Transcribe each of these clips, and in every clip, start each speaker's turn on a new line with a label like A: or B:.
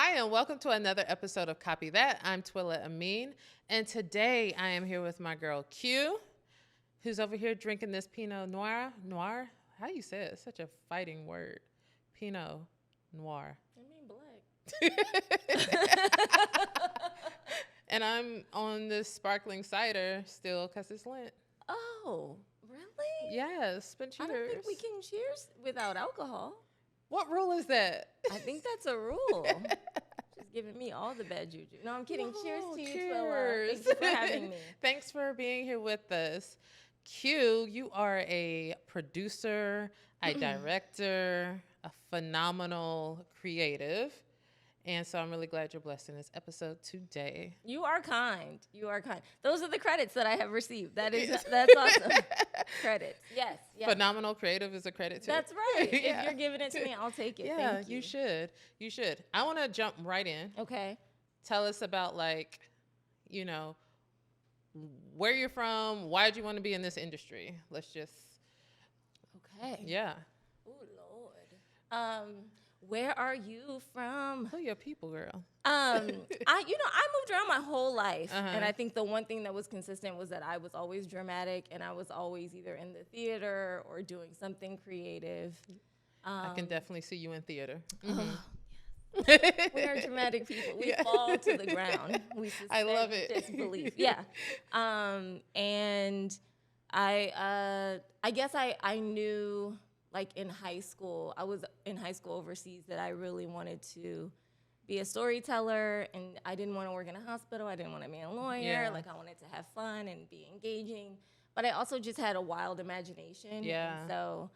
A: Hi, and welcome to another episode of Copy That. I'm Twilla Amin, and today I am here with my girl Q, who's over here drinking this Pinot Noir. Noir? How do you say it? It's such a fighting word. Pinot Noir.
B: I mean black.
A: And I'm on this sparkling cider still because it's Lent.
B: Oh, really?
A: Yes, but cheers.
B: I don't think we can cheers without alcohol.
A: What rule is that?
B: I think that's a rule. Just giving me all the bad juju. No, I'm kidding.
A: No,
B: cheers to you,
A: cheers.
B: Twilla. Thanks for having me.
A: Thanks for being here with us. Q, you are a producer, a director, a phenomenal creative. And so I'm really glad you're blessed in this episode today.
B: You are kind. You are kind. Those are the credits that I have received. That's awesome. Credits. Yes.
A: Phenomenal creative is a credit too.
B: That's right. Yeah. If you're giving it to me, I'll take it.
A: Yeah,
B: Thank you.
A: you should. You should. I want to jump right in.
B: Okay.
A: Tell us about where you're from. Why'd you want to be in this industry? Let's just.
B: Okay.
A: Yeah.
B: Oh Lord. Where are you from?
A: Who your people, girl?
B: I moved around my whole life, and I think the one thing that was consistent was that I was always dramatic, and I was always either in the theater or doing something creative.
A: I can definitely see you in theater.
B: We are dramatic people. We fall to the ground. We
A: I love it.
B: Disbelief. Yeah. And I guess I knew. Like in high school, I was in high school overseas that I really wanted to be a storyteller, and I didn't want to work in a hospital. I didn't want to be a lawyer.
A: Yeah.
B: Like I wanted to have fun and be engaging, but I also just had a wild imagination.
A: Yeah.
B: And so,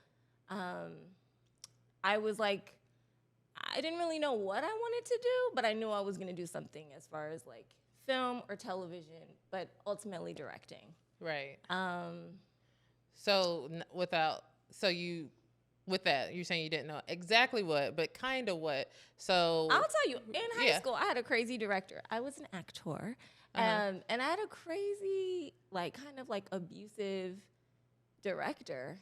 B: I was like, I didn't really know what I wanted to do, but I knew I was going to do something as far as like film or television, but ultimately directing.
A: Right. With that, you're saying you didn't know exactly what, but kind of what. So
B: I'll tell you, in high school, I had a crazy director. I was an actor, and I had a crazy, kind of abusive director.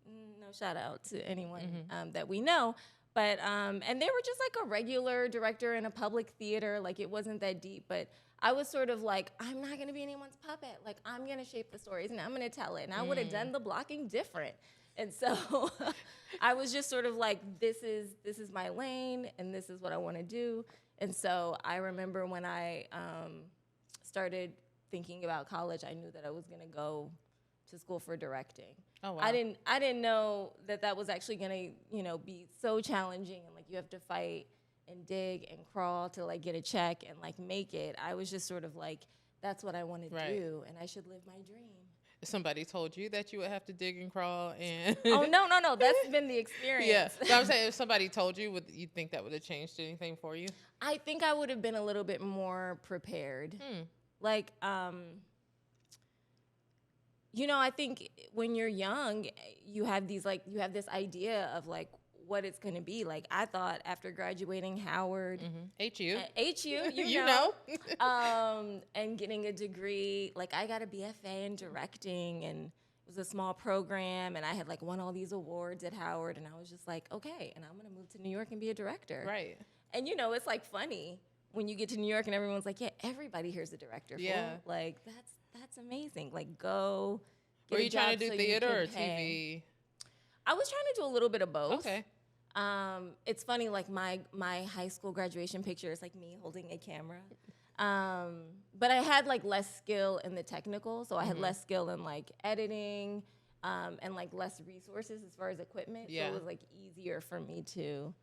B: No shout out to anyone that we know, but and they were just like a regular director in a public theater. Like it wasn't that deep, but I was sort of like, I'm not gonna be anyone's puppet. Like I'm gonna shape the stories and I'm gonna tell it. And I would have done the blocking different. And so I was just sort of like, this is my lane and this is what I want to do. And so I remember when I started thinking about college, I knew that I was going to go to school for directing.
A: Oh, wow.
B: I didn't know that was actually going to, be so challenging and like you have to fight and dig and crawl to like get a check and like make it. I was just sort of like, that's what I want to do and I should live my dream.
A: Somebody told you that you would have to dig and crawl and
B: Oh no, that's been the experience.
A: Yeah, but I'm saying if somebody told you, would you think that would have changed anything for you?
B: I think I would have been a little bit more prepared. I think when you're young, you have this idea of like what it's going to be. Like I thought after graduating Howard,
A: HU,
B: you know. And getting a degree, like I got a BFA in directing, and it was a small program, and I had like won all these awards at Howard, and I was just like, okay, and I'm going to move to New York and be a director.
A: Right.
B: And it's like funny when you get to New York and everyone's like, yeah, everybody here's a director.
A: Yeah.
B: Fool. Like that's amazing. Like go.
A: Were you trying to do theater or TV?
B: I was trying to do a little bit of both.
A: Okay.
B: It's funny, like my high school graduation picture is like me holding a camera. But I had like less skill in the technical, so I had less skill in like editing, and like less resources as far as equipment.
A: Yeah.
B: So it was like easier for me to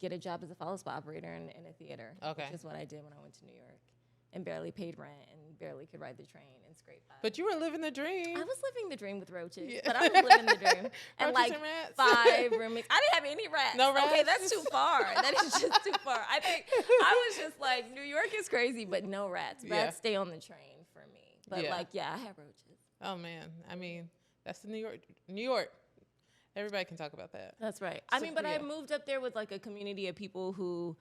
B: get a job as a follow spot operator in a theater.
A: Okay.
B: Which is what I did when I went to New York and barely paid rent and barely could ride the train and scrape by.
A: But you were living the dream.
B: I was living the dream with roaches,
A: Yeah.
B: but I was living the dream. And
A: Roaches
B: like
A: and rats?
B: 5 roommates. I didn't have any rats.
A: No rats?
B: Okay, that's too far. That is just too far. I think I was just like, New York is crazy, but no rats. Rats stay on the train for me. But I had roaches.
A: Oh man, I mean, that's the New York. Everybody can talk about that.
B: That's right. I moved up there with like a community of people who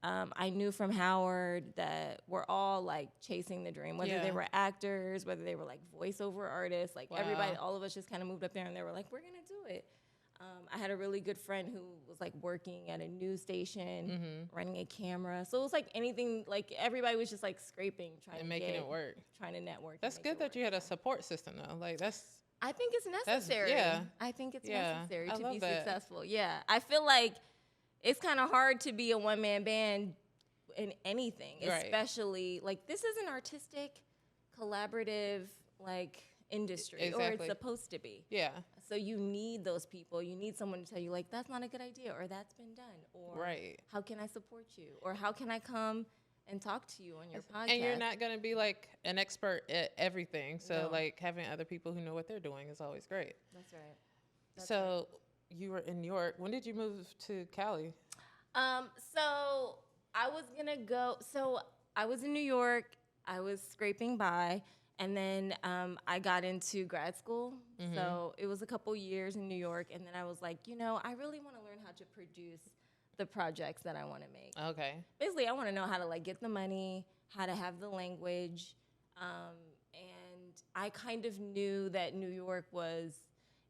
B: I knew from Howard that were all like chasing the dream, whether they were actors, whether they were like voiceover artists, like everybody, all of us just kind of moved up there and they were like, we're going to do it. I had a really good friend who was like working at a news station, running a camera. So it was like anything, like everybody was just like scraping, trying to
A: it work,
B: trying to network.
A: That's good that you had a support system though. Like
B: I think it's necessary. I think it's necessary to be successful. Yeah, I feel like it's kind of hard to be a one-man band in anything, especially like this is an artistic, collaborative like industry, or it's supposed to be. Yeah. So you need those people. You need someone to tell you like that's not a good idea, or that's been done, or how can I support you, or how can I come and talk to you on your podcast.
A: And you're not going to be like an expert at everything. So like having other people who know what they're doing is always great.
B: That's right.
A: So you were in New York. When did you move to Cali?
B: So I was going to go. So I was in New York. I was scraping by. And then I got into grad school. So it was a couple years in New York. And then I was like, I really want to learn how to produce the projects that I want to make. Okay. Basically, I want to know how to like get the money, how to have the language, and I kind of knew that New York was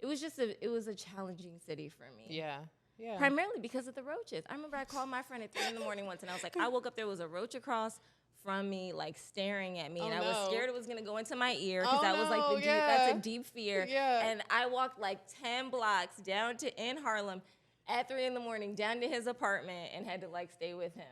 B: a challenging city for me. Yeah. Yeah. Primarily because of the roaches. I remember I called my friend at 3 a.m. once, and I was like, I woke up, there was a roach across from me, like staring at me, and I was scared it was gonna go into my ear because that was like that's a deep fear. Yeah. And I walked like 10 blocks down in Harlem at 3 a.m. down to his apartment and had to like stay with him.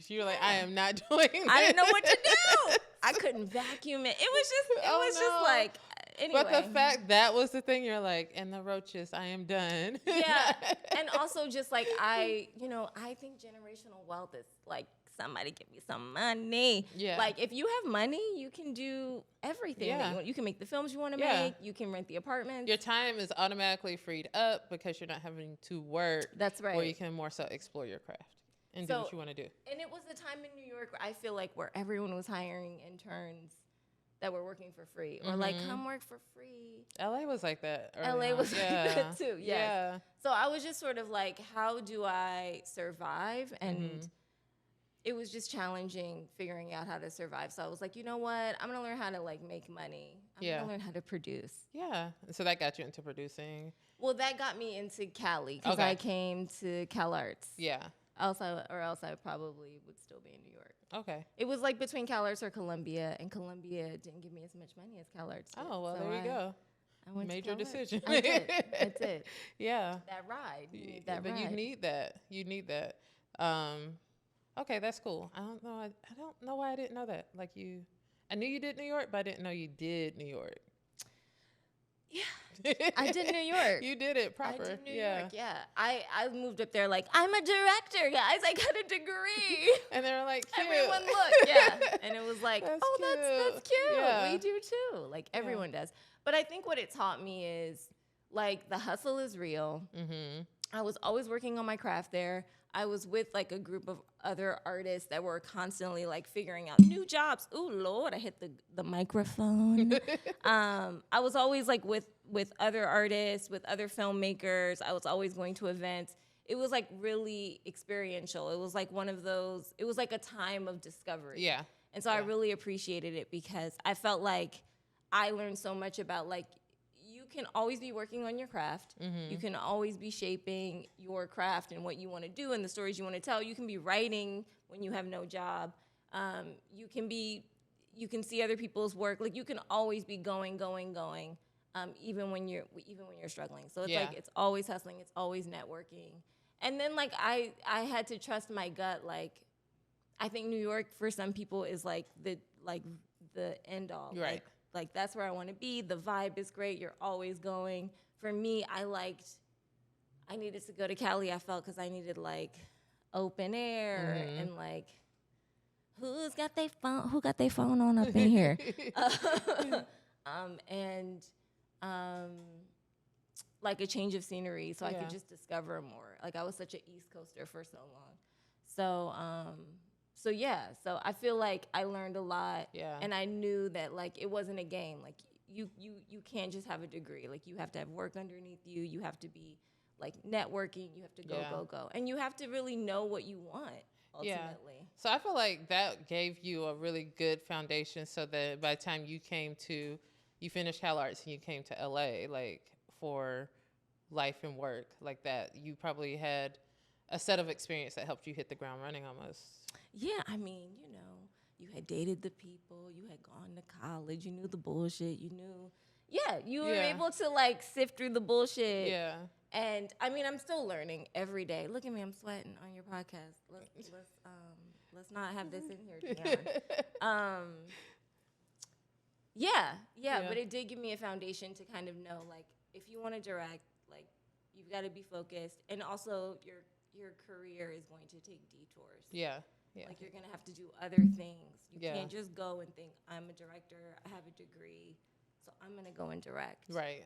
A: You were like, I am not doing this.
B: I didn't know what to do. I couldn't vacuum it. It was just like, anyway.
A: But the fact that was the thing, you're like, and the roaches, I am done.
B: Yeah. And also just like, I think generational wealth is like, somebody give me some money. Yeah. Like if you have money, you can do everything that you want. You can make the films you want to make. You can rent the apartments.
A: Your time is automatically freed up because you're not having to work.
B: That's right.
A: Or you can more so explore your craft and do what you want to do.
B: And it was the time in New York, I feel like, where everyone was hiring interns that were working for free or like, come work for free.
A: LA was like that.
B: LA was like that too. Yes. Yeah. So I was just sort of like, how do I survive? And it was just challenging figuring out how to survive. So I was like, you know what? I'm going to learn how to like make money. I'm going to learn how to produce.
A: Yeah. So that got you into producing.
B: Well, that got me into Cali because I came to Cal Arts. Yeah. Else I probably would still be in New York. Okay. It was like between Cal Arts or Columbia, and Columbia didn't give me as much money as Cal Arts did.
A: Oh, well, so there you go.
B: I went
A: Made your decision.
B: I did.
A: Yeah.
B: That ride.
A: But you need that. You need that. Okay, that's cool. I don't know why I didn't know that. Like I knew you did New York, but I didn't know you did New York.
B: Yeah, I did New York.
A: You did it proper.
B: I did New York, yeah. I moved up there like, I'm a director, guys. I got a degree.
A: And they were like, cute.
B: Everyone looked, yeah. And it was like, that's cute. Yeah. We do too. Like everyone does. But I think what it taught me is like the hustle is real. I was always working on my craft there. I was with like a group of other artists that were constantly like figuring out new jobs. Ooh, Lord, I hit the microphone. I was always like with other artists, with other filmmakers. I was always going to events. It was like really experiential. It was like one of those, it was like a time of discovery. Yeah. And so I really appreciated it because I felt like I learned so much about like, you can always be working on your craft. You can always be shaping your craft and what you want to do and the stories you want to tell. You can be writing when you have no job. You can see other people's work. Like you can always be going, even when you're struggling. So it's like it's always hustling. It's always networking. And then like I had to trust my gut. Like I think New York for some people is like the end all. Right. Like, that's where I want to be. The vibe is great. You're always going. For me, I needed to go to Cali, I felt, because I needed, like, open air and, like, who got their phone on up in here? Like, a change of scenery so I could just discover more. Like, I was such an East Coaster for so long. So I feel like I learned a lot, and I knew that like it wasn't a game. Like you can't just have a degree. Like you have to have work underneath you. You have to be like networking. You have to go, and you have to really know what you want ultimately. Yeah.
A: So I feel like that gave you a really good foundation, so that by the time you finished Cal Arts and you came to LA, like for life and work like that? You probably had a set of experience that helped you hit the ground running almost.
B: Yeah, I mean, you had dated the people, you had gone to college, you knew the bullshit, you were able to like sift through the bullshit.
A: Yeah.
B: And I mean, I'm still learning every day. Look at me, I'm sweating on your podcast. Let's not have this in here, Dion. Yeah, but it did give me a foundation to kind of know, like, if you want to direct, like, you've got to be focused, and also your career is going to take detours.
A: Yeah.
B: Like, you're going to have to do other things. You can't just go and think, I'm a director, I have a degree, so I'm going to go and direct.
A: Right.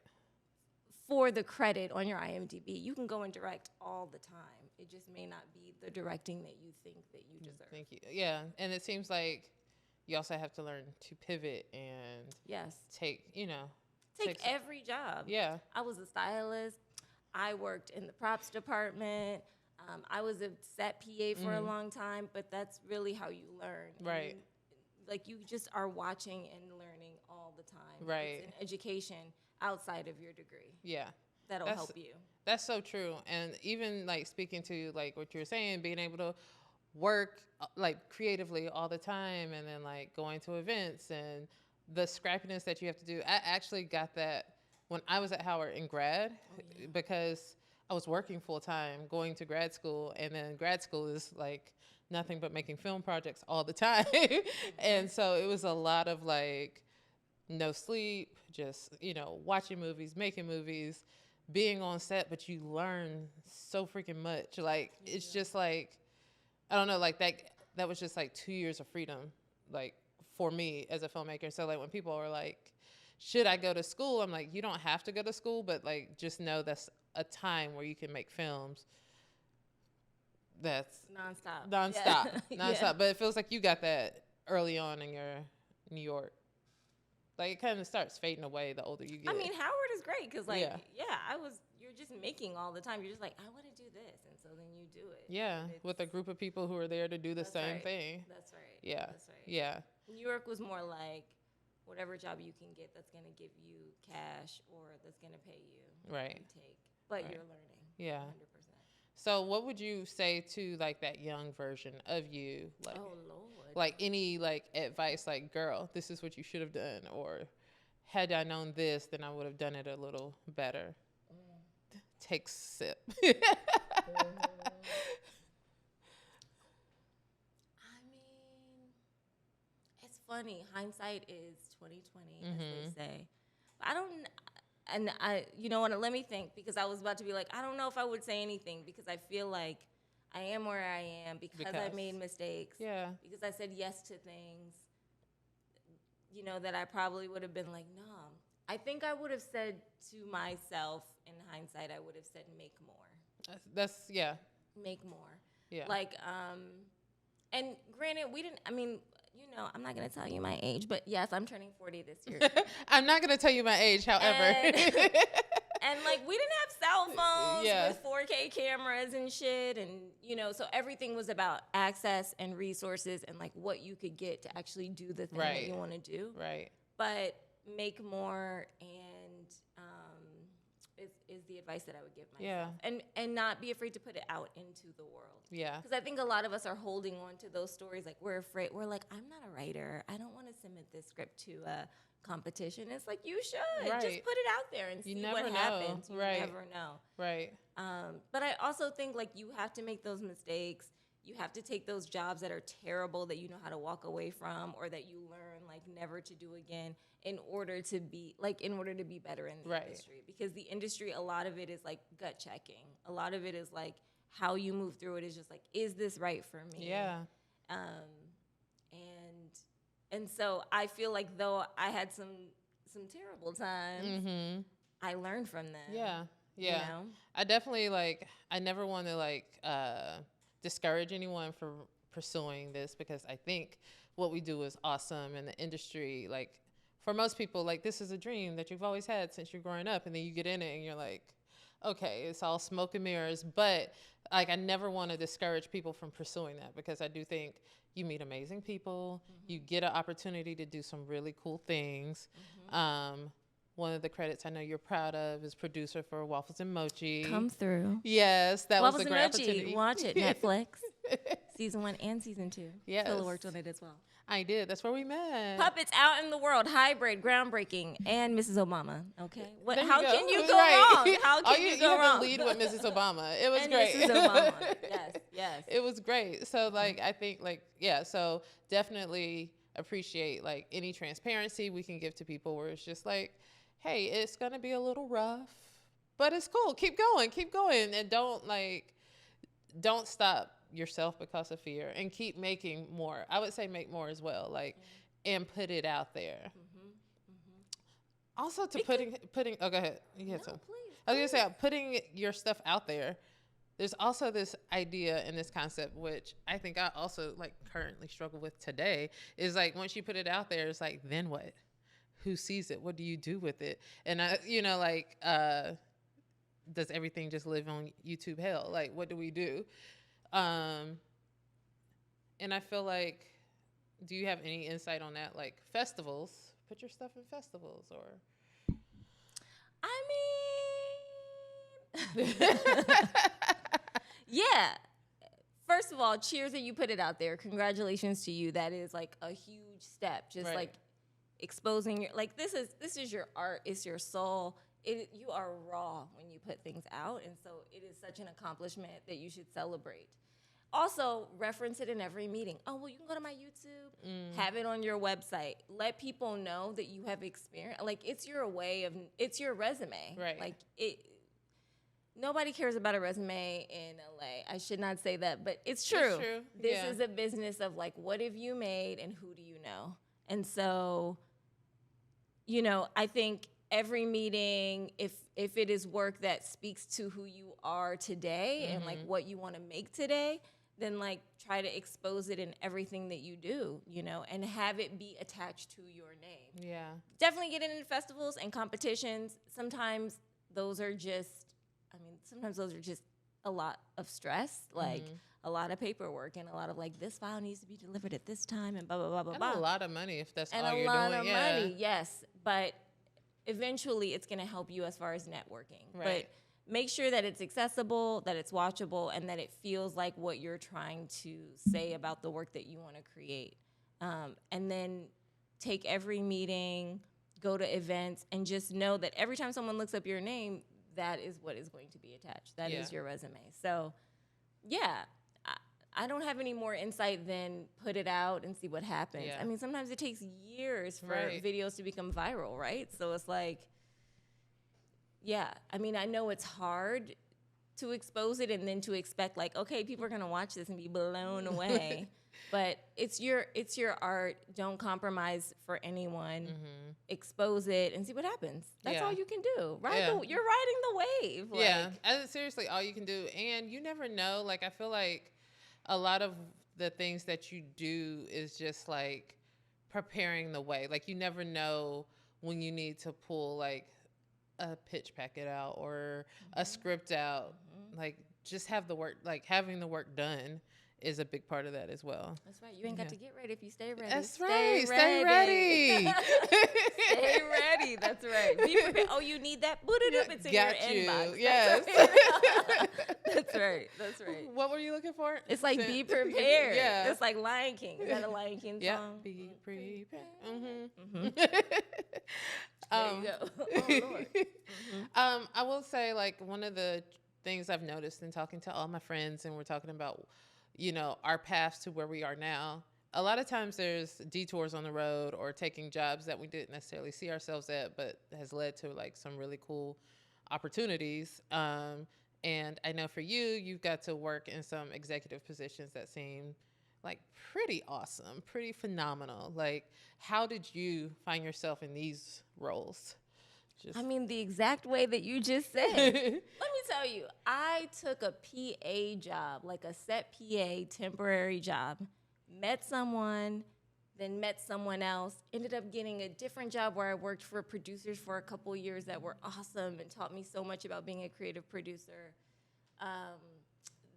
B: For the credit on your IMDb, you can go and direct all the time. It just may not be the directing that you think that you deserve.
A: Thank you. Yeah, and it seems like you also have to learn to pivot and take
B: every job.
A: Yeah.
B: I was a stylist. I worked in the props department. I was a set PA for a long time, but that's really how you learn.
A: Right.
B: And, like, you just are watching and learning all the time.
A: Right.
B: It's an education outside of your degree.
A: Yeah.
B: That'll help you.
A: That's so true. And even like speaking to like what you were saying, being able to work like creatively all the time and then like going to events and the scrappiness that you have to do. I actually got that when I was at Howard in grad because I was working full time going to grad school, and then grad school is like nothing but making film projects all the time. And so it was a lot of like no sleep, just, watching movies, making movies, being on set, but you learn so freaking much. Like, it's just like, I don't know, like that was just like 2 years of freedom, like for me as a filmmaker. So like when people are like, should I go to school? I'm like, you don't have to go to school, but like, just know that's a time where you can make films that's nonstop. But it feels like you got that early on in your New York. Like, it kind of starts fading away the older you get.
B: I mean, Howard is great because, like, you're just making all the time. You're just like, I want to do this. And so then you do it.
A: Yeah, with a group of people who are there to do the same thing.
B: That's right.
A: Yeah.
B: That's right.
A: Yeah.
B: New York was more like whatever job you can get that's going to give you cash or that's going to pay you.
A: Right.
B: You take. But you're learning.
A: Yeah.
B: 100%.
A: So what would you say to, like, that young version of you? Like,
B: oh, Lord.
A: Like, any, like, advice, like, girl, this is what you should have done, or had I known this, then I would have done it a little better. Take a sip.
B: I mean, it's funny. Hindsight is 20/20, as they say. But you know what? Let me think, because I was about to be like, I don't know if I would say anything, because I feel like I am where I am because I made mistakes.
A: Yeah.
B: Because I said yes to things, that I probably would have been like, no. I think I would have said to myself, in hindsight, I would have said, make more.
A: Make
B: more.
A: Yeah.
B: Like, and granted, I'm not going to tell you my age, but yes, I'm turning 40 this year.
A: I'm not going to tell you my age, however.
B: And like, we didn't have cell phones with 4K cameras and shit. And, so everything was about access and resources and like what you could get to actually do the thing that you want to do.
A: Right.
B: But make more and is the advice that I would give myself.
A: Yeah.
B: And not be afraid to put it out into the world.
A: Yeah.
B: Because I think a lot of us are holding on to those stories. Like, we're afraid. We're like, I'm not a writer. I don't want to submit this script to a competition. It's like, you should.
A: Right.
B: Just put it out there and see what happens. You never know.
A: Right.
B: But I also think, like, you have to make those mistakes. You have to take those jobs that are terrible that you know how to walk away from, or that you learn like never to do again, in order to be better in the industry. Because the industry, a lot of it is like gut checking. A lot of it is like how you move through it is just like, is this right for me?
A: Yeah.
B: And so I feel like, though I had some terrible times, I learned from them.
A: Yeah. Yeah. I definitely I never want to discourage anyone from pursuing this, because I think what we do is awesome, and the industry, for most people, this is a dream that you've always had since you're growing up, and then you get in it and you're like, okay, it's all smoke and mirrors. But I never want to discourage people from pursuing that, because I do think you meet amazing people, you get an opportunity to do some really cool things. one of the credits I know you're proud of is producer for Waffles and Mochi.
B: Come through.
A: Yes, that
B: Waffles
A: was a
B: and
A: great
B: Mochi.
A: opportunity.
B: Watch it, Netflix. Season 1 and Season 2.
A: Yes.
B: Twilla worked on it as well.
A: I did. That's where we met.
B: Puppets out in the world, hybrid, groundbreaking, and Mrs. Obama. Okay,
A: There
B: how
A: you go.
B: can you
A: It
B: go
A: was right.
B: wrong? How can you go
A: had
B: wrong?
A: to lead with Mrs. Obama. It was
B: and
A: great.
B: Mrs. Obama. Yes, yes.
A: It was great. So like I think like yeah. So definitely appreciate like any transparency we can give to people where it's just like, hey, it's gonna be a little rough, but it's cool. Keep going, and don't stop yourself because of fear, and keep making more. I would say make more as well, like, and put it out there. Also, to putting. Oh, go ahead. You had some.
B: Please.
A: I was gonna say putting your stuff out there. There's also this idea and this concept, which I think I also like currently struggle with today, is like once you put it out there, it's like, then what? Who sees it? What do you do with it? And does everything just live on YouTube hell? Like, what do we do? And I feel like, do you have any insight on that? Like festivals, put your stuff in festivals, or?
B: I mean, yeah. First of all, cheers that you put it out there. Congratulations to you. That is like a huge step. Just like exposing your, like this is your art. It's your soul. You are raw when you put things out, and so it is such an accomplishment that you should celebrate. Also, reference it in every meeting. Oh, well, you can go to my YouTube, have it on your website. Let people know that you have experience. Like, it's your resume.
A: Right.
B: Like, nobody cares about a resume in LA. I should not say that, but it's true.
A: It's true.
B: This is a business of, like, what have you made and who do you know? And so, I think every meeting, if it is work that speaks to who you are today and, like, what you want to make today, then, like, try to expose it in everything that you do, and have it be attached to your name.
A: Yeah.
B: Definitely get into festivals and competitions. Sometimes those are just a lot of stress, like a lot of paperwork and a lot of, like, this file needs to be delivered at this time and blah, blah, blah, blah,
A: And
B: blah.
A: a lot of money if that's
B: and
A: all
B: a
A: you're
B: lot
A: doing.
B: of money, yes. But eventually it's going to help you as far as networking.
A: Right.
B: But make sure that it's accessible, that it's watchable, and that it feels like what you're trying to say about the work that you want to create. And then take every meeting, go to events, and just know that every time someone looks up your name, that is what is going to be attached. That is your resume. So, yeah, I don't have any more insight than put it out and see what happens.
A: Yeah.
B: I mean, sometimes it takes years for
A: Right.
B: videos to become viral, right? So it's like, yeah, I mean, I know it's hard to expose it and then to expect, like, okay, people are going to watch this and be blown away. But it's your art. Don't compromise for anyone. Expose it and see what happens. That's all you can do. You're riding the wave.
A: Yeah, and seriously, all you can do. And you never know. Like, I feel like a lot of the things that you do is just, like, preparing the way. Like, you never know when you need to pull, like, a pitch packet out or a script out. Like, just have the work, like, having the work done is a big part of that as well.
B: That's right. You ain't got to get ready if you stay ready.
A: That's right. Stay ready.
B: Stay ready. That's right. Be prepared. Oh, you need that? Boot it up. It's in your inbox.
A: Yes.
B: That's right. That's right.
A: What were you looking for?
B: It's like be prepared.
A: Yeah.
B: It's like Lion King. Is that a Lion King song?
A: Be prepared.
B: There you go. Oh, Lord.
A: I will say, like, one of the things I've noticed in talking to all my friends, and we're talking about, our paths to where we are now. A lot of times there's detours on the road or taking jobs that we didn't necessarily see ourselves at, but has led to, like, some really cool opportunities. And I know for you, you've got to work in some executive positions that seem like pretty awesome, pretty phenomenal. Like, how did you find yourself in these roles?
B: I mean, the exact way that you just said. Let me tell you, I took a PA job, like a set PA temporary job, met someone, then met someone else, ended up getting a different job where I worked for producers for a couple years that were awesome and taught me so much about being a creative producer.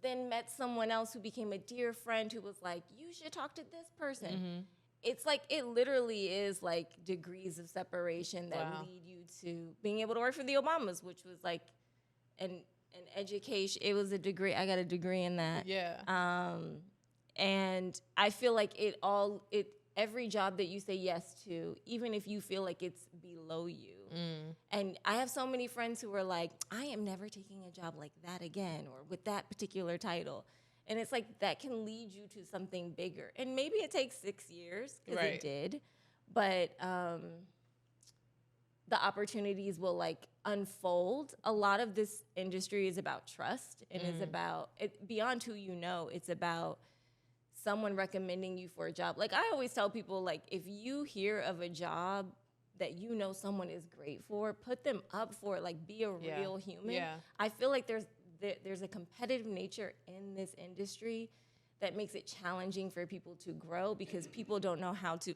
B: Then met someone else who became a dear friend who was like, you should talk to this person. it's like, it literally is like degrees of separation that lead you to being able to work for the Obamas, which was like an education. It was a degree. I got a degree in that.
A: Yeah.
B: And I feel like every job that you say yes to, even if you feel like it's below you. And I have so many friends who are like, I am never taking a job like that again, or with that particular title. And it's like, that can lead you to something bigger. And maybe it takes 6 years, because it did. But the opportunities will like unfold. A lot of this industry is about trust, and is about it beyond who you know. It's about someone recommending you for a job. Like, I always tell people, like, if you hear of a job that you know someone is great for, put them up for it. Like, be a real human. Yeah. I feel like there's a competitive nature in this industry that makes it challenging for people to grow, because people don't know how to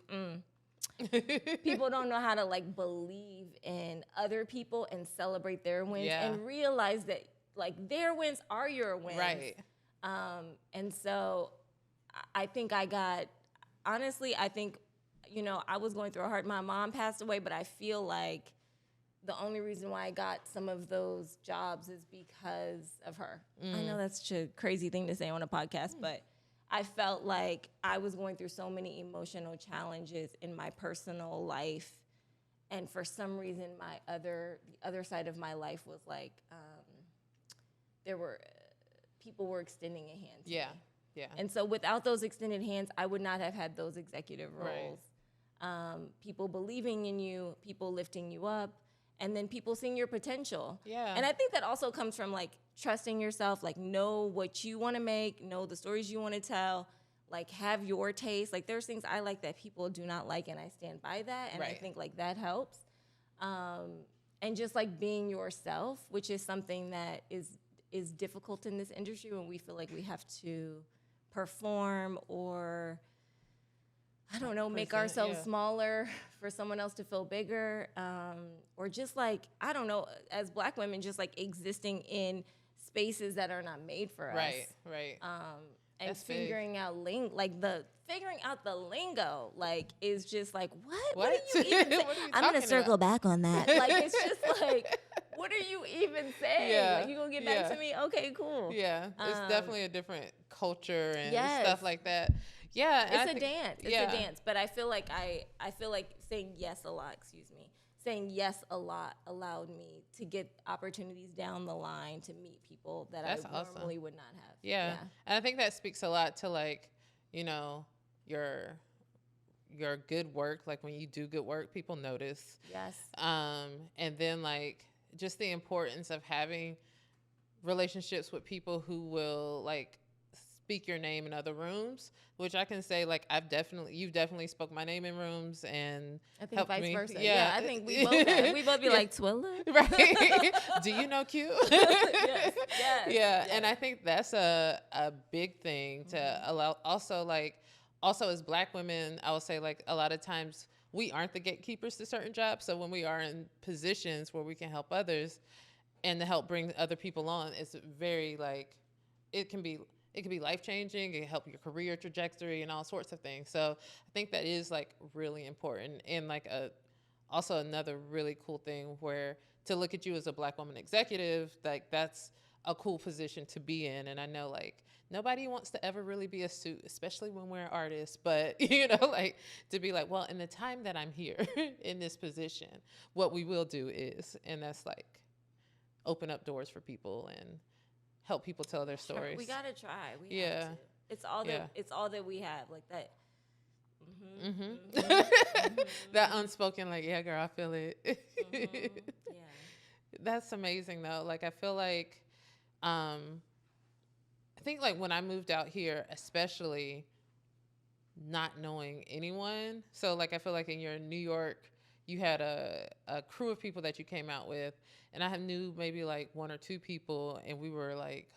B: people don't know how to like believe in other people and celebrate their wins and realize that like their wins are your wins. Right. And so I think honestly, you know, I was going through a hard, my mom passed away, but I feel like the only reason why I got some of those jobs is because of her. I know that's such a crazy thing to say on a podcast, but I felt like I was going through so many emotional challenges in my personal life. And for some reason, the other side of my life was like, people were extending a hand to me. Yeah. And so without those extended hands, I would not have had those executive roles. Right. People believing in you, people lifting you up, and then people seeing your potential. Yeah. And I think that also comes from like trusting yourself, like know what you want to make, know the stories you want to tell, like have your taste. Like there's things I like that people do not like, and I stand by that. And I think like that helps. And just like being yourself, which is something that is difficult in this industry when we feel like we have to perform or, I don't know, make ourselves smaller for someone else to feel bigger, or just like, I don't know, as Black women, just like existing in spaces that are not made for us. Right. And that's figuring big. Figuring out the lingo, like, is just like, what are you even saying? I'm gonna circle back on that. Like, it's just like, what are you even saying? Yeah. Like, you gonna get back to me? Okay, cool. Yeah, it's definitely a different culture and stuff like that. Yeah, it's a dance. It's a dance. But I feel like saying yes a lot. Saying yes a lot allowed me to get opportunities down the line to meet people that I normally would not have. Yeah, and I think that speaks a lot to like, you know, your good work. Like when you do good work, people notice. Yes. And then like just the importance of having relationships with people who will like speak your name in other rooms, which I can say like you've definitely spoke my name in rooms, and I think vice versa. Yeah, I think we both have. We both be like, Twilla, right? Do you know Q? Yes. And I think that's a big thing to allow. Also as Black women, I would say like a lot of times we aren't the gatekeepers to certain jobs. So when we are in positions where we can help others and to help bring other people on, it's very like it can be life-changing. It can help your career trajectory and all sorts of things. So I think that is like really important. And like also another really cool thing where to look at you as a Black woman executive, like that's a cool position to be in. And I know like nobody wants to ever really be a suit, especially when we're artists, but you know, like to be like, well, in the time that I'm here in this position, what we will do is, and that's like open up doors for people and help people tell their stories. Sure. We gotta try. We have to. It's all that we have, like that. That unspoken, like, yeah, girl, I feel it. Yeah. That's amazing though. Like I feel like, I think like when I moved out here, especially not knowing anyone. So like I feel like in your New York, you had a crew of people that you came out with, and I knew maybe like one or two people, and we were like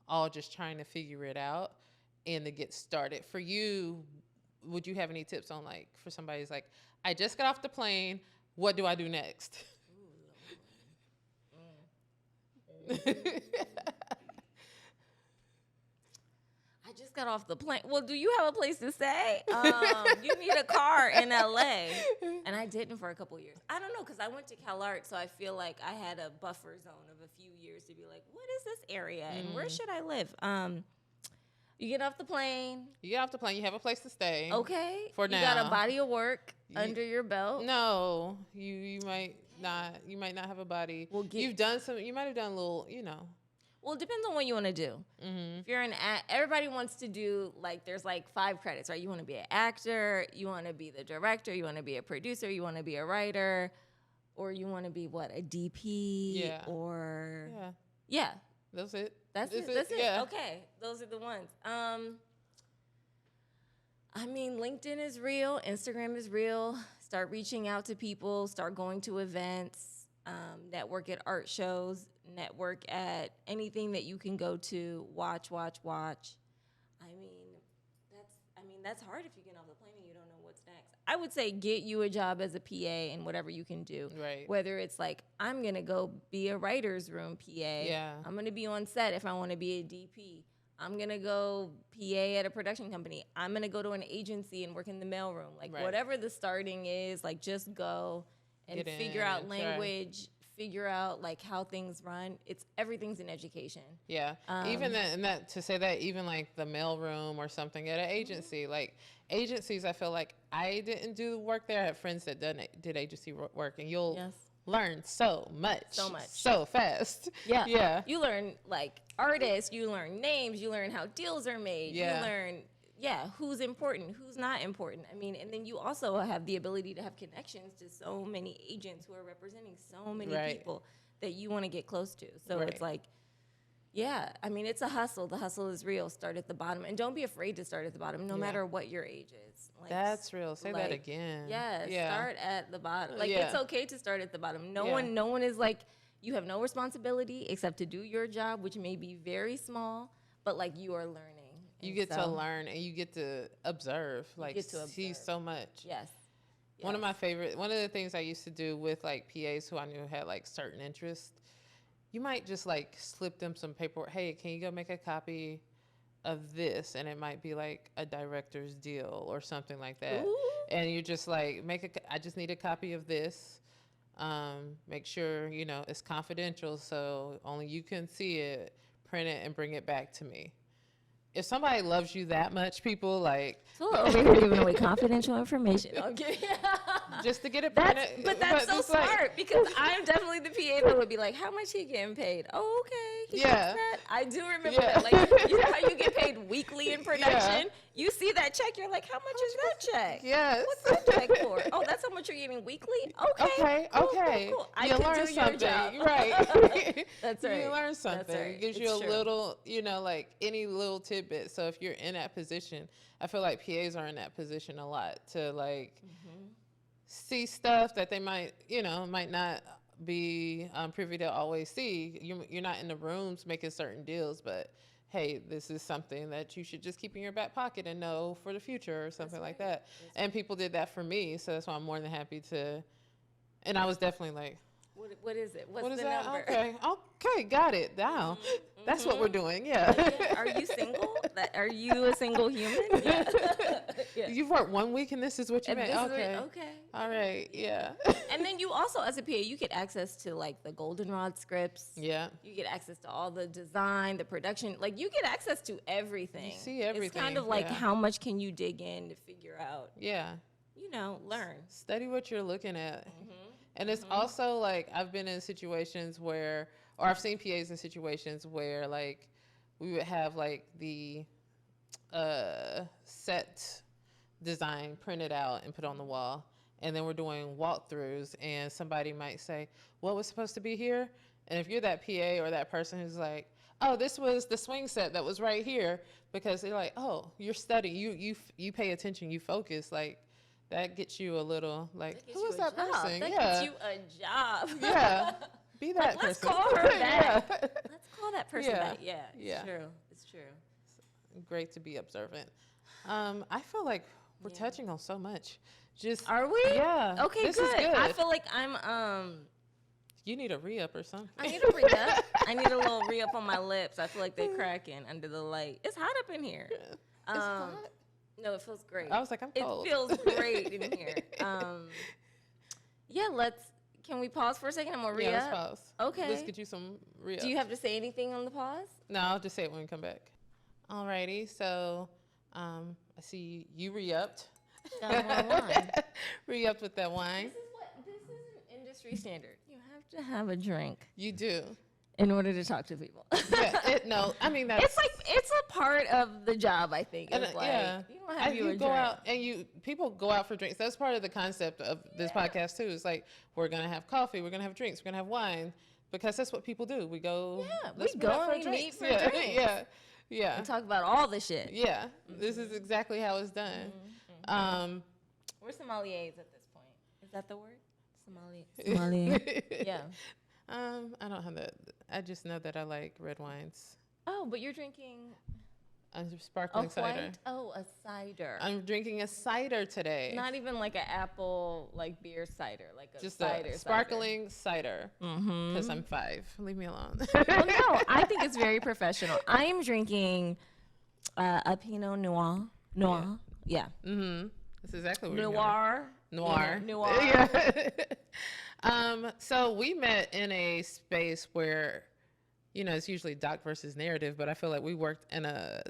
B: all just trying to figure it out and to get started. For you, would you have any tips on like for somebody who's like, I just got off the plane, what do I do next? I just got off the plane. Well, do you have a place to stay? You need a car in LA. And I didn't for a couple years. I don't know, because I went to CalArts, so I feel like I had a buffer zone of a few years to be like, what is this area and where should I live? You get off the plane.
A: You get off the plane. You have a place to stay.
B: Okay.
A: For now.
B: You got a body of work under your belt.
A: No, you might not. You might not have a body. Well, you've done some. You might have done a little.
B: Well, it depends on what you want to do. Mm-hmm. If you're everybody wants to do, like, there's like 5 credits, right? You want to be an actor, you want to be the director, you want to be a producer, you want to be a writer, or you want to be a DP?
A: Yeah.
B: Or
A: yeah. That's it.
B: That's it. Yeah. Okay, those are the ones. I mean, LinkedIn is real, Instagram is real. Start reaching out to people, start going to events, network at art shows. Network at anything that you can go to, watch. I mean, that's hard if you get off the plane and you don't know what's next. I would say get you a job as a PA and whatever you can do.
A: Right.
B: Whether it's like, I'm going to go be a writer's room PA.
A: Yeah.
B: I'm going to be on set if I want to be a DP. I'm going to go PA at a production company. I'm going to go to an agency and work in the mailroom. Like, whatever the starting is, like, just go and figure out language. Right. Figure out like how things run. Everything's in education. Yeah.
A: Even that to say that even like the mailroom or something at an agency, like agencies, I feel like I didn't do the work there. I have friends that did agency work, and you'll learn so much so fast. Yeah.
B: You learn like artists, you learn names, you learn how deals are made. You learn who's important, who's not important. I mean, and then you also have the ability to have connections to so many agents who are representing so many people that you want to get close to. So it's like, I mean, it's a hustle. The hustle is real. Start at the bottom. And don't be afraid to start at the bottom, no matter what your age is. Like,
A: that's real. Say that again.
B: Start at the bottom. Like, it's okay to start at the bottom. No one is like, you have no responsibility except to do your job, which may be very small, but like you are learning.
A: You get to learn and you get to observe, like see so much.
B: Yes.
A: One of the things I used to do with like PAs who I knew had like certain interests, you might just like slip them some paperwork. Hey, can you go make a copy of this? And it might be like a director's deal or something like that. Ooh. And you just like I just need a copy of this. Make sure, it's confidential. So only you can see it, print it and bring it back to me. If somebody loves you that much, people like
B: over here giving away confidential information. Okay.
A: Just to get it printed.
B: But that's so smart because I'm definitely the PA that would be like, how much he getting paid? Oh, okay. He that. I do remember that. Like, you know how you get paid weekly in production? You see that check, you're like, how much is that check?
A: Yes.
B: What's that check for? Oh, that's how much you're getting weekly? Okay. Cool.
A: You learn something. Right.
B: That's right.
A: You learn something. It gives you a little, like any little tidbit. So if you're in that position, I feel like PAs are in that position a lot to like see stuff that they might not be privy to always see. You're not in the rooms making certain deals, but hey, this is something that you should just keep in your back pocket and know for the future or something like that. And people did that for me, so that's why I'm more than happy to. And I was definitely like,
B: what is it? What's the
A: that?
B: number?
A: Okay, got it. Now, that's what we're doing. Yeah.
B: Are you single? Are you a single human? Yeah.
A: You've worked 1 week and this is what you made.
B: Okay.
A: All right. Yeah.
B: And then you also, as a PA, you get access to like the goldenrod scripts.
A: Yeah.
B: You get access to all the design, the production. Like you get access to everything.
A: You see everything.
B: It's kind of like how much can you dig in to figure out.
A: Yeah.
B: Learn.
A: Study what you're looking at. And it's also like I've been in situations where, or I've seen PAs in situations where like we would have like the set design printed out and put on the wall. And then we're doing walkthroughs and somebody might say, what was supposed to be here? And if you're that PA or that person who's like, oh, this was the swing set that was right here, because they're like, oh, you're studying, you pay attention, you focus, like, that gets you a little, like, who is that person?
B: That gets you a job.
A: Yeah. Be that person.
B: Let's call her back. Let's call that person back. Yeah. It's true.
A: Great to be observant. I feel like we're touching on so much.
B: Are we?
A: Yeah.
B: Okay,
A: this
B: good.
A: Is good.
B: I feel like I'm
A: You need a re-up or something.
B: I need a re-up. I need a little re-up on my lips. I feel like they're cracking under the light. It's hot up in here.
A: It's hot?
B: No, it feels great.
A: I was like, I'm cold.
B: It feels great in here. Yeah, can we pause for a second? I'm going to re-up.
A: Yeah, let's pause.
B: Okay.
A: Let's get you some re-up.
B: Do you have to say anything on the pause?
A: No, I'll just say it when we come back. Alrighty, so I see you re-upped. Re-upped with that wine.
B: This is an industry standard. You have to have a drink.
A: You do.
B: In order to talk to people.
A: Yeah, I mean that's.
B: It's a part of the job, I think. It's like,
A: yeah.
B: You don't have
A: you go out and people go out for drinks. That's part of the concept of this podcast too. It's like we're gonna have coffee, we're gonna have drinks, we're gonna have wine, because that's what people do. We go.
B: Yeah, we go and meet for drinks.
A: Yeah.
B: And talk about all the shit.
A: Yeah, this is exactly how it's done.
B: We're sommeliers at this point. Is that the word? Sommelier. Yeah.
A: I don't have that. I just know that I like red wines.
B: Oh, but you're drinking
A: a sparkling cider.
B: Oh, a cider.
A: I'm drinking a cider today.
B: Not even like an apple, like beer cider, like a
A: just
B: cider.
A: A sparkling cider. Because I'm 5. Leave me alone.
B: Well, no, I think it's very professional. I am drinking a Pinot Noir. Yeah.
A: That's exactly what
B: Noir.
A: Yeah. So we met in a space where, it's usually doc versus narrative, but I feel like we worked on a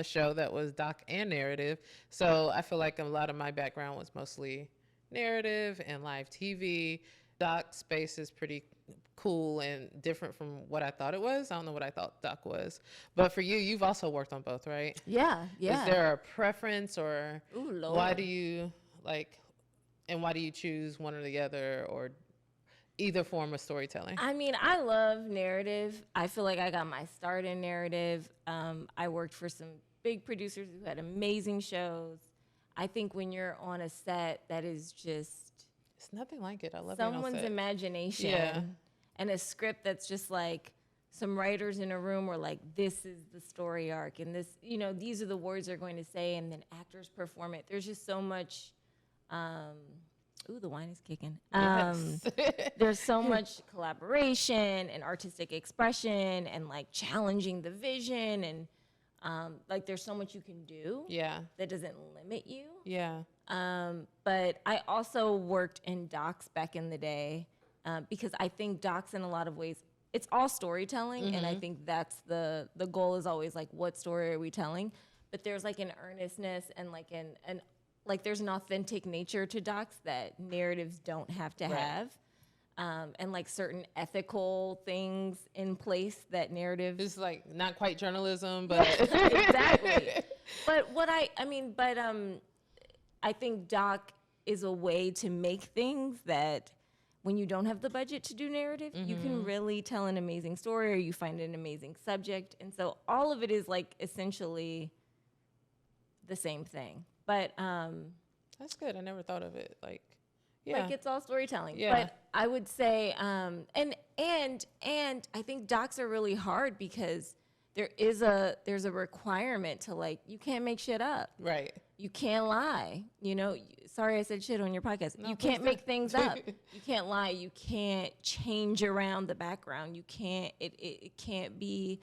A: show that was doc and narrative. So I feel like a lot of my background was mostly narrative and live TV. Doc space is pretty cool and different from what I thought it was. I don't know what I thought doc was. But for you, you've also worked on both, right?
B: Yeah.
A: Is there a preference, or
B: Ooh, Lord.
A: why do you choose one or the other, or either form of storytelling?
B: I mean, I love narrative. I feel like I got my start in narrative. I worked for some big producers who had amazing shows. I think when you're on a set, that is just...
A: It's nothing like it. I love
B: someone's imagination.
A: Yeah.
B: And a script that's just like some writers in a room were like, this is the story arc. And this, these are the words they're going to say. And then actors perform it. There's just so much... Ooh, the wine is kicking.
A: Yes.
B: There's so much collaboration and artistic expression and like challenging the vision, and like there's so much you can do.
A: Yeah.
B: That doesn't limit you.
A: Yeah.
B: But I also worked in docs back in the day because I think docs in a lot of ways, it's all storytelling. And I think that's the goal is always like, what story are we telling? But there's like an earnestness and like like there's an authentic nature to docs that narratives don't have to have. And like certain ethical things in place that narrative...
A: It's like not quite journalism, but...
B: Exactly. But I think doc is a way to make things that when you don't have the budget to do narrative, you can really tell an amazing story, or you find an amazing subject. And so all of it is like essentially the same thing. But
A: that's good. I never thought of it like
B: it's all storytelling.
A: Yeah.
B: But I would say and I think docs are really hard because there's a requirement to like, you can't make shit up.
A: Right.
B: You can't lie. Sorry I said shit on your podcast.
A: No,
B: you can't make things up. You can't lie. You can't change around the background. You can't. It can't be.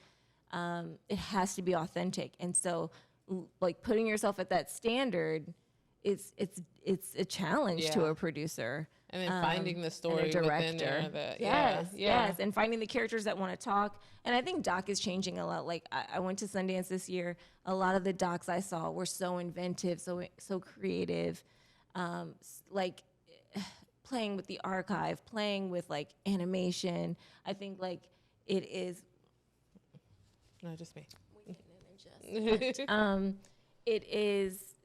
B: It has to be authentic. And so, like putting yourself at that standard, it's a challenge to a producer.
A: And then finding the story
B: and a director.
A: Within there.
B: Yes, and finding the characters that want to talk. And I think doc is changing a lot. Like I went to Sundance this year. A lot of the docs I saw were so inventive, so creative, like playing with the archive, playing with like animation. I think like it is.
A: No, just me.
B: We can adjust. It is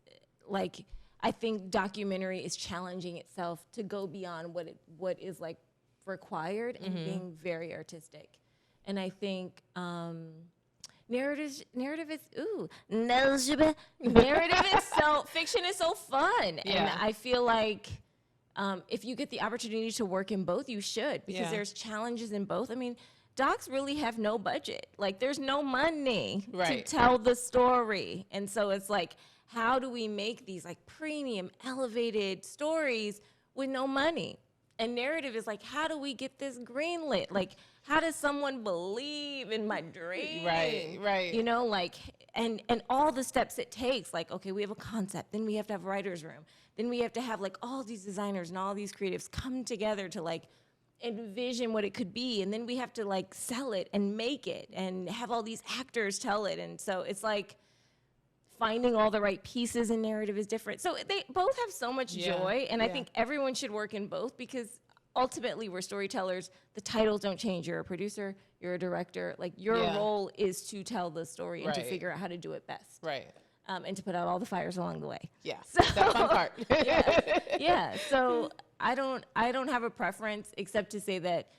B: like, I think documentary is challenging itself to go beyond what is like required and being very artistic. And I think narrative is fiction is so fun.
A: Yeah.
B: And I feel like if you get the opportunity to work in both, you should, because there's challenges in both. I mean, docs really have no budget. Like there's no money to tell the story. And so it's like, how do we make these like premium elevated stories with no money? And narrative is like, how do we get this greenlit? Like, how does someone believe in my dream?
A: Right.
B: You know, like, and all the steps it takes. Like, okay, we have a concept, then we have to have a writer's room, then we have to have like all these designers and all these creatives come together to like envision what it could be, and then we have to like sell it and make it and have all these actors tell it. And so it's like finding all the right pieces in narrative is different. So they both have so much joy, and I think everyone should work in both, because ultimately we're storytellers. The titles don't change. You're a producer, you're a director. Like, your role is to tell the story and to figure out how to do it best.
A: Right.
B: And to put out all the fires along the way.
A: Yeah, so, that fun part.
B: So I don't have a preference except to say that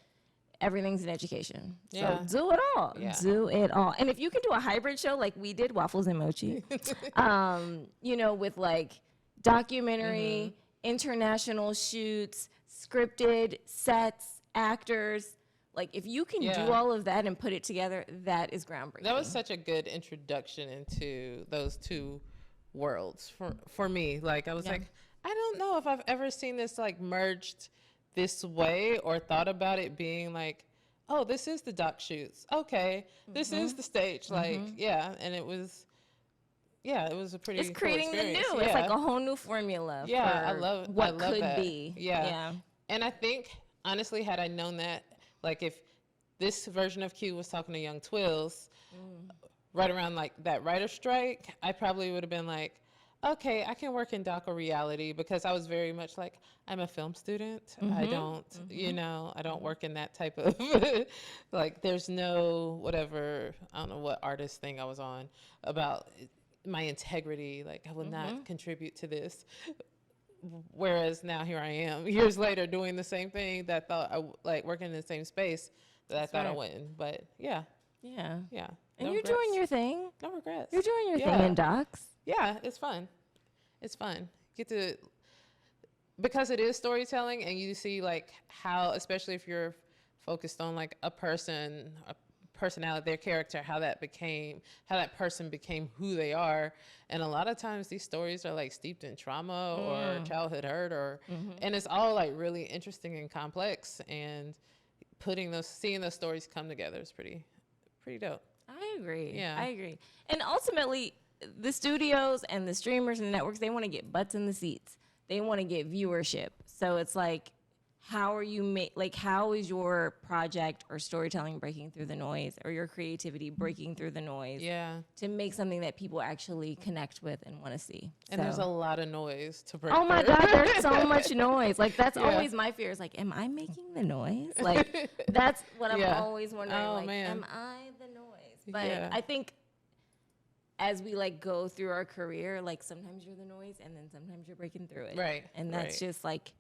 B: everything's an education. So do it all. Do it all. And if you can do a hybrid show like we did, Waffles and Mochi, you know, with like documentary, international shoots, scripted sets, actors, like if you can do all of that and put it together, that is groundbreaking.
A: That was such a good introduction into those two worlds for me. Like, I was like, I don't know if I've ever seen this like merged this way, or thought about it being like, oh, this is the doc shoots. Okay, this is the stage. Like, and it was a pretty
B: It's creating
A: cool
B: the new. It's like a whole new formula.
A: I love
B: what could
A: that.
B: be.
A: Yeah. And I think, honestly, had I known that, like, if this version of Q was talking to young Twills right around like that writer strike, I probably would have been like, okay, I can work in doc or reality, because I was very much like, I'm a film student. I don't, you know, I don't work in that type of, like, there's no whatever, I don't know what artist thing I was on about my integrity. Like, I will not contribute to this. Whereas now here I am, years later, doing the same thing that I thought I, like, working in the same space that I thought I wouldn't. But
B: Yeah.
A: And
B: no you're doing your thing.
A: No regrets.
B: You're doing your thing in docs.
A: Yeah, it's fun. It's fun. Get to, because it is storytelling, and you see like how, especially if you're focused on like a personality, their character, how that person became who they are. And a lot of times these stories are like steeped in trauma or childhood hurt, or and it's all like really interesting and complex, and seeing those stories come together is pretty dope.
B: I agree.
A: Yeah.
B: I agree. And ultimately, the studios and the streamers and the networks, they want to get butts in the seats. They want to get viewership. So it's like, how are you how is your project or storytelling breaking through the noise, or your creativity breaking through the noise? To make something that people actually connect with and want to see.
A: And there's a lot of noise to break.
B: Oh my God, there's so much noise. Like, that's always my fear, is like, am I making the noise? Like, that's what I'm always wondering.
A: Oh,
B: like,
A: man.
B: Am I the noise? But I think as we like go through our career, like sometimes you're the noise and then sometimes you're breaking through it.
A: Right.
B: And that's just like,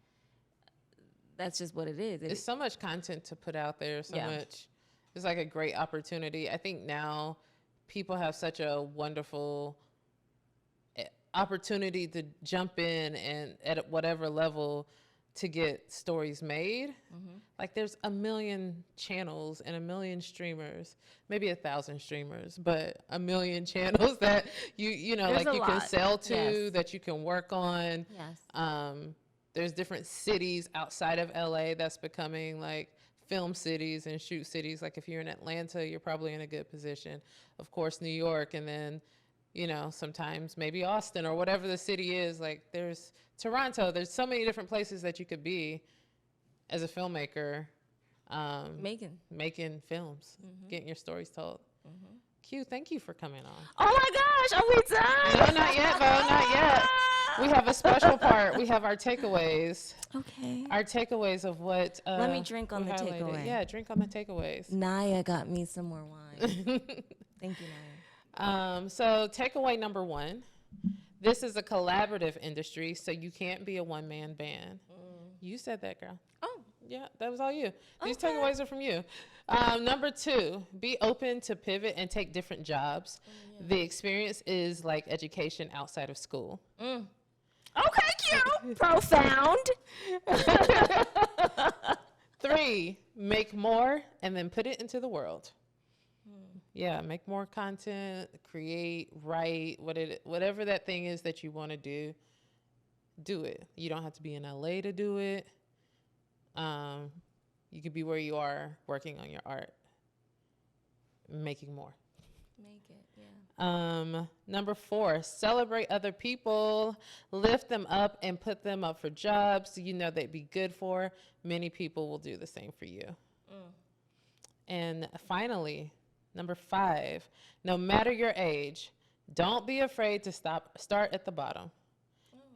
B: that's just what it is.
A: There's so much content to put out there, so much. It's like a great opportunity. I think now people have such a wonderful opportunity to jump in and at whatever level to get stories made. Like, there's a million channels and a million streamers, maybe 1,000 streamers, but a million channels that you know, there's like you can sell to, that you can work on. There's different cities outside of LA that's becoming like film cities and shoot cities. Like, if you're in Atlanta, you're probably in a good position. Of course, New York, and then, you know, sometimes maybe Austin or whatever the city is. Like, there's Toronto. There's so many different places that you could be as a filmmaker, making films, getting your stories told. Q, thank you for coming on.
B: Oh my gosh, are we done?
A: No, not yet, Bo, not yet. We have a special part. We have our takeaways.
B: Okay.
A: Our takeaways of what.
B: Let me drink on the takeaway.
A: Yeah, drink on the takeaways.
B: Naya got me some more wine. Thank you, Naya.
A: So takeaway number 1, this is a collaborative industry, so you can't be a one-man band. You said that, girl.
B: Oh.
A: Yeah, that was all you. These takeaways are from you. Number 2, be open to pivot and take different jobs. The experience is like education outside of school.
B: Okay, Q. Profound.
A: 3, make more and then put it into the world. Yeah, make more content, create, write, whatever that thing is that you want to do it. You don't have to be in LA to do it. You could be where you are working on your art, making more.
B: Make it, yeah.
A: Number 4, celebrate other people, lift them up and put them up for jobs you know they'd be good for. Many people will do the same for you. And finally, number 5, no matter your age, don't be afraid to start at the bottom.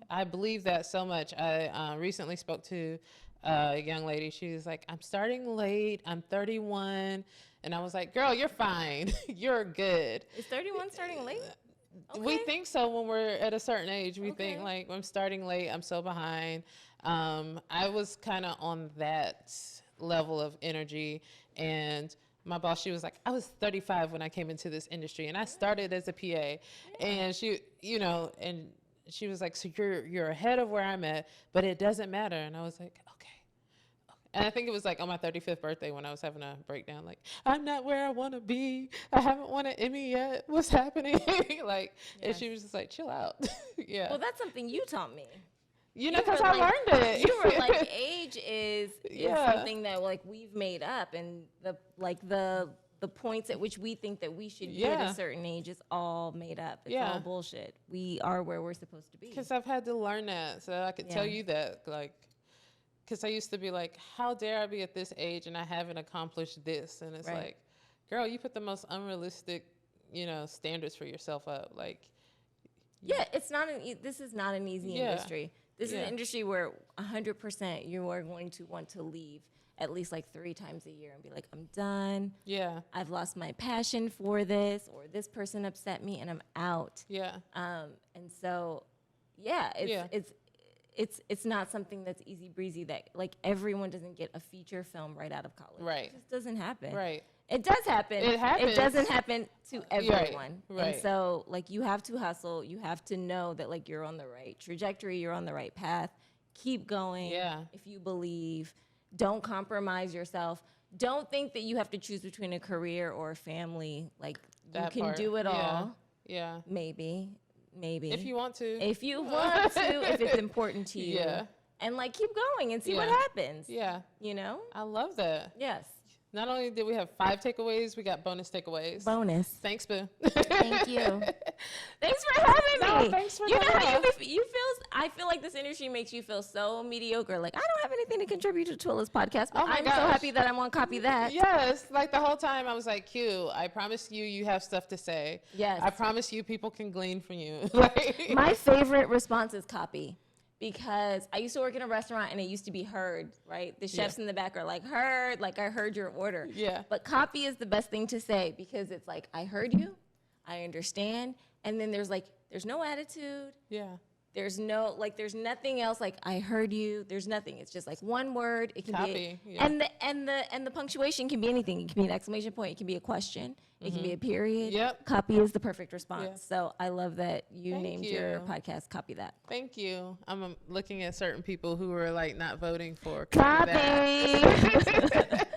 A: I believe that so much. I recently spoke to a young lady. She was like, I'm starting late. I'm 31. And I was like, girl, you're fine. You're good.
B: Is 31 starting late? Okay.
A: We think so when we're at a certain age. We think like, I'm starting late. I'm so behind. I was kind of on that level of energy. And my boss, she was like, I was 35 when I came into this industry. And I started as a PA. And she, you know, and she was like, so you're ahead of where I'm at, but it doesn't matter. And I was like, okay. And I think it was like on my 35th birthday when I was having a breakdown, like, I'm not where I want to be. I haven't won an Emmy yet. What's happening? Like, and she was just like, chill out. Yeah.
B: Well, that's something you taught me.
A: You know, because I learned it.
B: You were like, age is something that like we've made up, and the points at which we think that we should be at a certain age is all made up. It's all bullshit. We are where we're supposed to be.
A: Because I've had to learn that, so I could tell you that, like, because I used to be like, how dare I be at this age and I haven't accomplished this? And it's like, girl, you put the most unrealistic, you know, standards for yourself up. Like,
B: it's not this is not an easy industry. This is an industry where 100% you are going to want to leave at least like 3 times a year and be like, I'm done. Yeah. I've lost my passion for this, or this person upset me and I'm out. Yeah. And so, it's not something that's easy breezy that like everyone doesn't get a feature film right out of college. Right. It just doesn't happen. Right. It does happen. It happens. It doesn't happen to everyone. Right. And so like you have to hustle. You have to know that like you're on the right trajectory. You're on the right path. Keep going. Yeah. If you believe, don't compromise yourself. Don't think that you have to choose between a career or a family. Like you can do it all. Yeah. Maybe. If you want to. If it's important to you. Yeah. And like keep going and see what happens. Yeah. You know? I love that. Yes. Not only did we have 5 takeaways, we got bonus takeaways. Bonus. Thanks, Boo. Thank you. Thanks for having me. Thanks for coming. How you feel? I feel like this industry makes you feel so mediocre. Like I don't have anything to contribute to Twilla's podcast, but I'm so happy that I'm on Copy That. Yes. Like the whole time I was like, Q, I promise you have stuff to say. Yes. I promise you people can glean from you. My favorite response is copy. Because I used to work in a restaurant and it used to be heard, right? The chefs in the back are like, heard, like I heard your order. Yeah. But copy is the best thing to say because it's like, I heard you, I understand. And then there's no attitude. Yeah. There's nothing else. Like I heard you. There's nothing. It's just like one word. It can be, and the punctuation can be anything. It can be an exclamation point. It can be a question. It can be a period. Yep. Copy is the perfect response. Yeah. So I love that you named your podcast Copy That. Thank you. I'm looking at certain people who were like not voting for Copy That.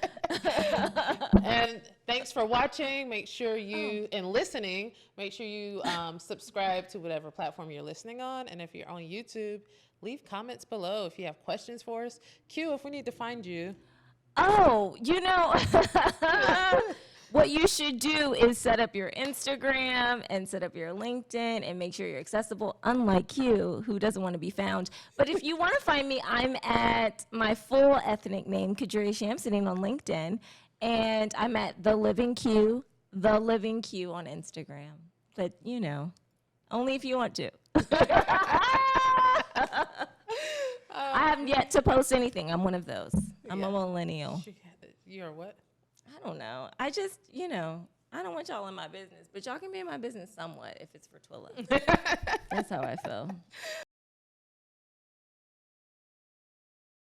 B: And thanks for watching. Make sure you and listening. Make sure you subscribe to whatever platform you're listening on. And if you're on YouTube, leave comments below if you have questions for us. Q, if we need to find you. Oh, you know. What you should do is set up your Instagram and set up your LinkedIn and make sure you're accessible, unlike Q, who doesn't want to be found. But if you want to find me, I'm at my full ethnic name, Qadriyah Shamsid-Deen on LinkedIn, and I'm at The Living Q on Instagram. But, you know, only if you want to. I haven't yet to post anything. I'm one of those. I'm a millennial. You're what? I don't know. I just, you know, I don't want y'all in my business, but y'all can be in my business somewhat if it's for Twilla. That's how I feel.